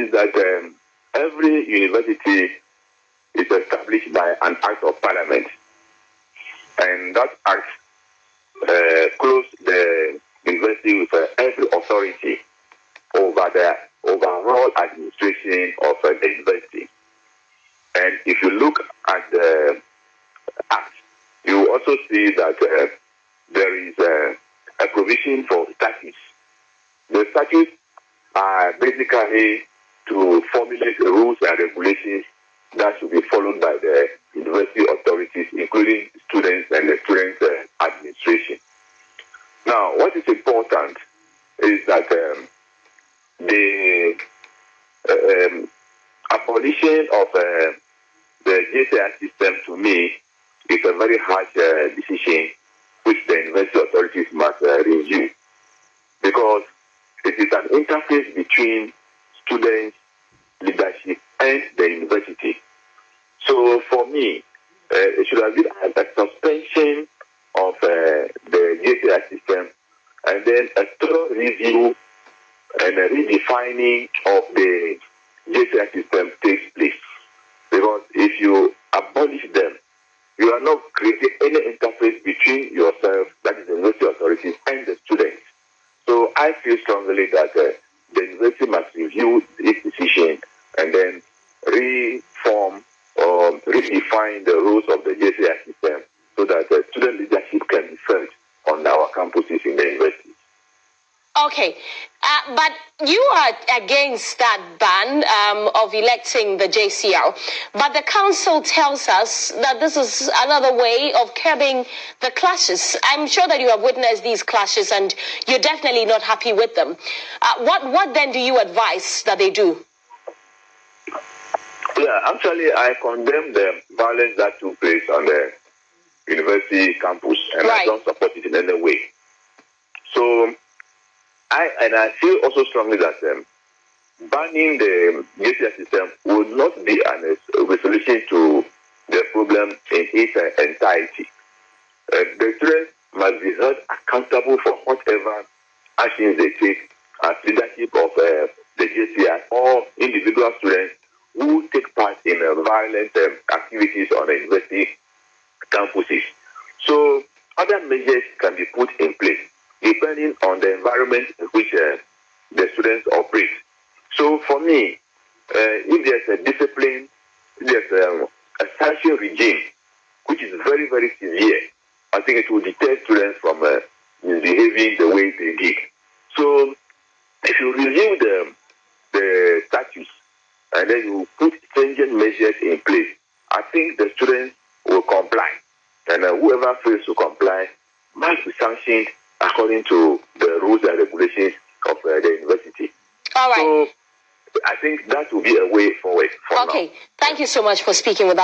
is that every university is established by an act of parliament, and that act clothes the university with every authority over the overall administration of the university. And if you look at the act, you also see that there is a provision for statutes. The statutes are basically to formulate the rules and regulations that should be followed by the university authorities, including students and the students' administration. Now, what is important is that the abolition of the JCR system, to me, is a very harsh decision which the university authorities must review, because it is an interface between students, leadership, and the university. So for me, it should have been a suspension of the JCR system, and then a thorough review and a redefining of the JCR system takes place. Because if you abolish them, you are not creating any interface between yourself, that is the university authorities, and the students. So I feel strongly that the university must review its decision and then reform or redefine the rules of the JCR system so that the student leadership can be felt on our campuses in the university. Okay, but you are against that ban of electing the JCR, but the council tells us that this is another way of curbing the clashes. I'm sure that you have witnessed these clashes and you're definitely not happy with them. What then do you advise that they do? Yeah, actually, I condemn the violence that took place on the university campus, and I don't support it in any way. So, I feel also strongly that banning the JCR system would not be a resolution to the problem in its entirety. The students must be held accountable for whatever actions they take as leadership of the JCR or individual students who take part in violent activities on the university campuses. So other measures can be put in place depending on the environment in which the students operate. So for me, if there's a discipline, there's a sanction regime which is very, very severe, I think it will deter students from misbehaving the way they did. So if you review the statutes and then you put stringent measures in place, I think the students will comply. And whoever fails to comply must be sanctioned according to the rules and regulations of the university. All right. So I think that will be a way forward. Okay. Thank you so much for speaking with us.